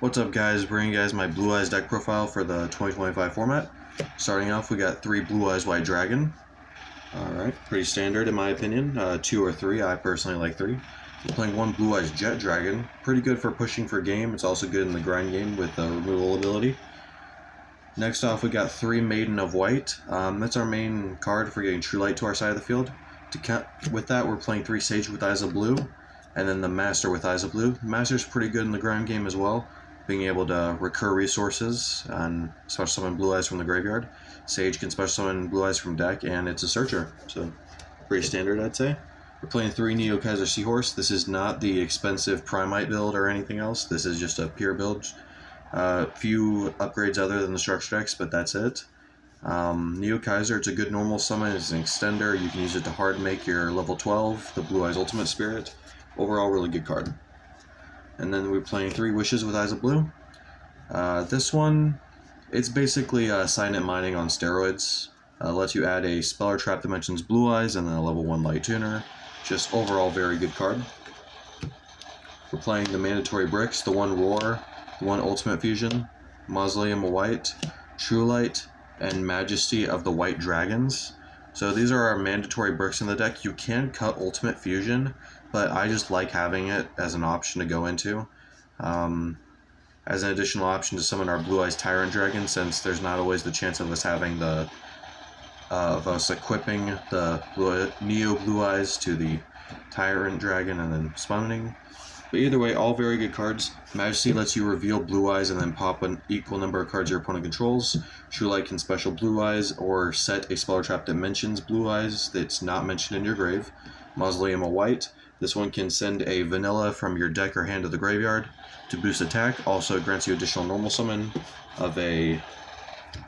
What's up, guys? Bringing you guys my Blue Eyes deck profile for the 2025 format. Starting off, we got 3 Blue Eyes White Dragon. Alright, pretty standard in my opinion. 2 or 3, I personally like 3. We're playing 1 Blue Eyes Jet Dragon. Pretty good for pushing for game. It's also good in the grind game with the removal ability. Next off, we got 3 Maiden of White. That's our main card for getting True Light to our side of the field. With that, we're playing 3 Sage with Eyes of Blue, and then the Master with Eyes of Blue. The Master's pretty good in the grind game as well, being able to recur resources and special summon Blue Eyes from the graveyard. Sage can special summon Blue Eyes from deck, and it's a searcher, so pretty standard, I'd say. We're playing 3 Neo Kaiser Seahorse. This is not the expensive Primite build or anything else. This is just a pure build. Few upgrades other than the structure decks, but that's it. Neo Kaiser, it's a good normal summon. It's an extender. You can use it to hard make your level 12, the Blue Eyes Ultimate Spirit. Overall, really good card. And then we're playing 3 Wishes with Eyes of Blue. This one, it's basically Signet Mining on steroids. Lets you add a spell or trap that mentions Blue Eyes and then a level 1 Light Tuner. Just overall very good card. We're playing the mandatory bricks, the 1 Roar, the 1 Ultimate Fusion, Mausoleum of White, True Light, and Majesty of the White Dragons. So these are our mandatory bricks in the deck. You can cut Ultimate Fusion, but I just like having it as an option to go into. As an additional option to summon our Blue Eyes Tyrant Dragon, since there's not always the chance of us having of us equipping the Neo Blue Eyes to the Tyrant Dragon and then summoning. But either way, all very good cards. Majesty lets you reveal Blue Eyes and then pop an equal number of cards your opponent controls. True Light can special Blue Eyes or set a spell or trap that mentions Blue Eyes that's not mentioned in your grave. Mausoleum of White. This one can send a vanilla from your deck or hand to the graveyard to boost attack. Also grants you additional normal summon of a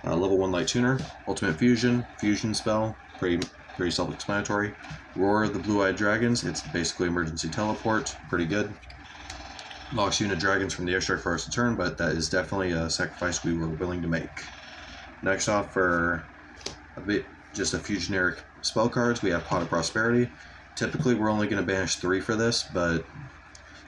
level 1 Light Tuner. Ultimate Fusion, Fusion spell, pretty self-explanatory. Roar the Blue-Eyed Dragons, it's basically emergency teleport, pretty good. Locks unit dragons from the extract for us to turn, but that is definitely a sacrifice we were willing to make. Next off, for just a few generic spell cards, we have Pot of Prosperity. Typically we're only going to banish 3 for this, but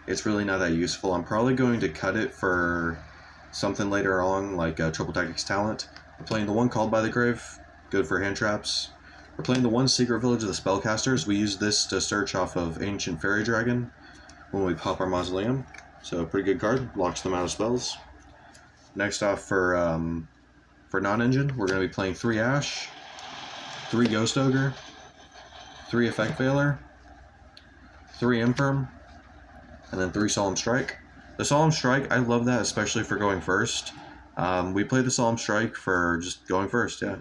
it's really not that useful. I'm probably going to cut it for something later on, like Triple Tactics Talent. We're playing the 1 Called by the Grave, good for hand traps. We're playing the 1 Secret Village of the Spellcasters. We use this to search off of Ancient Fairy Dragon when we pop our Mausoleum. So pretty good card, locks them out of spells. Next off, for non-engine, we're going to be playing 3 Ash, 3 Ghost Ogre, 3 Effect Veiler, 3 Imperm, and then 3 Solemn Strike. The Solemn Strike, I love that, especially for going first. We play the Solemn Strike for just going first, yeah.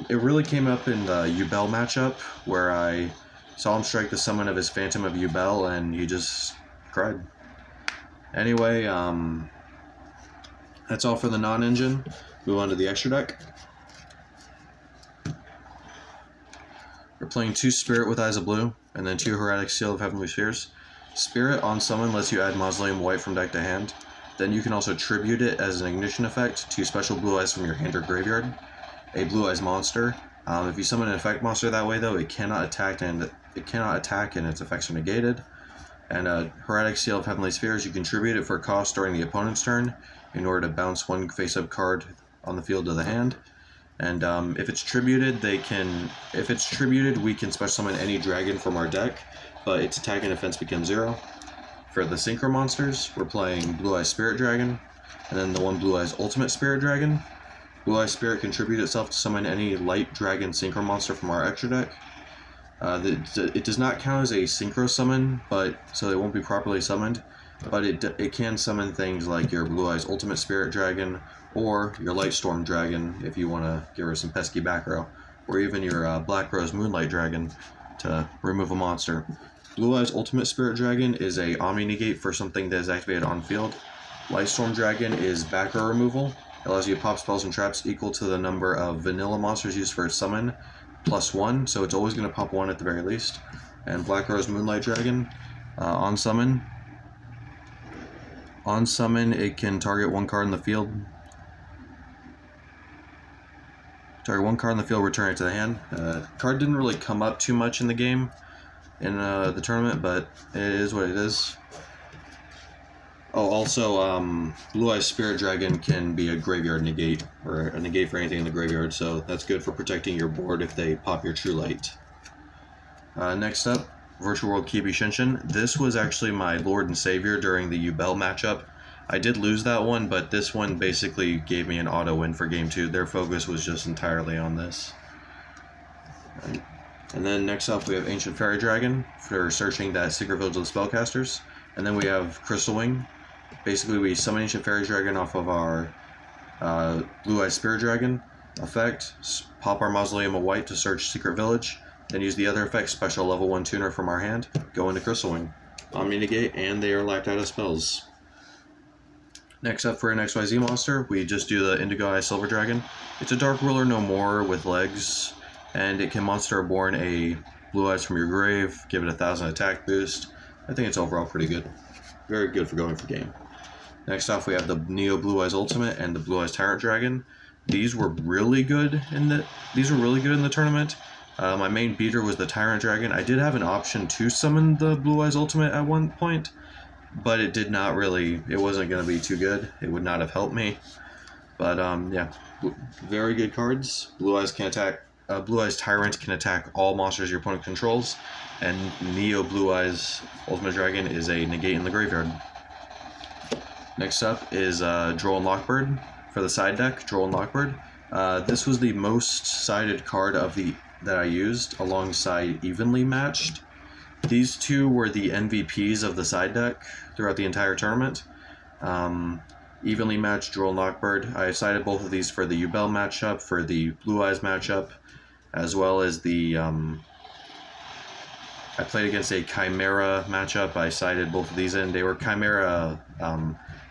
It really came up in the Yubel matchup, where I Solemn Strike the summon of his Phantom of Yubel, and he just cried. Anyway, that's all for the non-engine. Move on to the extra deck. We're playing 2 Spirit with Eyes of Blue, and then 2 Heretic Seal of Heavenly Spheres. Spirit on summon lets you add Mausoleum White from deck to hand. Then you can also tribute it as an ignition effect to special Blue Eyes from your hand or graveyard. A Blue Eyes monster. If you summon an effect monster that way, though, it cannot attack and its effects are negated. And Heretic Seal of Heavenly Spheres, you contribute it for cost during the opponent's turn in order to bounce 1 face-up card on the field to the hand. And if it's tributed, we can special summon any dragon from our deck, but its attack and defense becomes 0. For the Synchro monsters, we're playing Blue Eyes Spirit Dragon, and then the 1 Blue Eyes Ultimate Spirit Dragon. Blue Eyes Spirit contributes itself to summon any light dragon synchro monster from our extra deck. It does not count as a synchro summon, so it won't be properly summoned, but it can summon things like your Blue Eyes Ultimate Spirit Dragon, or your Light Storm Dragon if you want to give her some pesky back row, or even your Black Rose Moonlight Dragon to remove a monster. Blue Eyes Ultimate Spirit Dragon is a Omni Negate for something that is activated on field. Light Storm Dragon is back row removal. It allows you to pop spells and traps equal to the number of vanilla monsters used for its summon, +1, so it's always going to pop 1 at the very least. And Black Rose Moonlight Dragon, on summon, it can target 1 card in the field. Return it to the hand. Card didn't really come up too much in the game, in the tournament, but it is what it is. Oh, also, Blue Eyes Spirit Dragon can be a graveyard negate, or a negate for anything in the graveyard, so that's good for protecting your board if they pop your True Light. Next up, Virtual World Kibi Shinshin. This was actually my Lord and Savior during the Yubel matchup. I did lose that one, but this one basically gave me an auto win for Game 2. Their focus was just entirely on this. And then next up we have Ancient Fairy Dragon for searching that Secret Village of the Spellcasters. And then we have Crystal Wing. Basically we summon Ancient Fairy Dragon off of our Blue Eyes Spirit Dragon effect, pop our Mausoleum of White to search Secret Village, then use the other effect, special level 1 tuner from our hand, go into Crystal Wing. Omni Negate, and they are locked out of spells. Next up for an XYZ monster, we just do the Indigo Eye Silver Dragon. It's a Dark Ruler no more with legs, and it can monster reborn a Blue Eyes from your grave, give it 1,000 attack boost. I think it's overall pretty good. Very good for going for game. Next off we have the Neo Blue Eyes Ultimate and the Blue Eyes Tyrant Dragon. These were really good in the tournament. My main beater was the Tyrant Dragon. I did have an option to summon the Blue Eyes Ultimate at one point, but it wasn't going to be too good. It would not have helped me. But yeah, very good cards. Blue Eyes Tyrant can attack all monsters your opponent controls, and Neo Blue Eyes Ultimate Dragon is a negate in the graveyard. Next up is Droll and Lockbird for the side deck. Droll and Lockbird. This was the most sided card that I used alongside Evenly Matched. These two were the MVPs of the side deck throughout the entire tournament. Evenly Matched Droll and Lockbird. I sided both of these for the Yubel matchup, for the Blue Eyes matchup, as well as the I played against a Chimera matchup. I sided both of these in. They were Chimera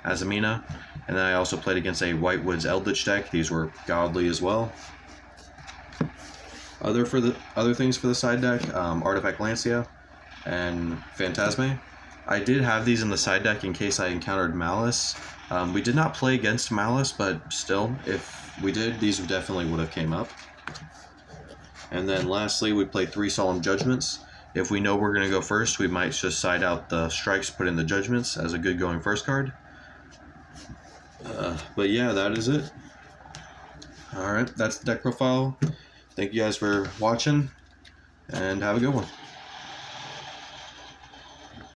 Azamina, and then I also played against a Whitewoods Eldritch deck. These were godly as well. Other things for the side deck, Artifact Lancia and Phantasme. I did have these in the side deck in case I encountered Malice. We did not play against Malice, but still, if we did, these definitely would have came up. And then lastly, we played 3 Solemn Judgments. If we know we're going to go first, we might just side out the strikes, put in the Judgments as a good going first card. But yeah, that is it. Alright, that's the deck profile. Thank you guys for watching, and have a good one.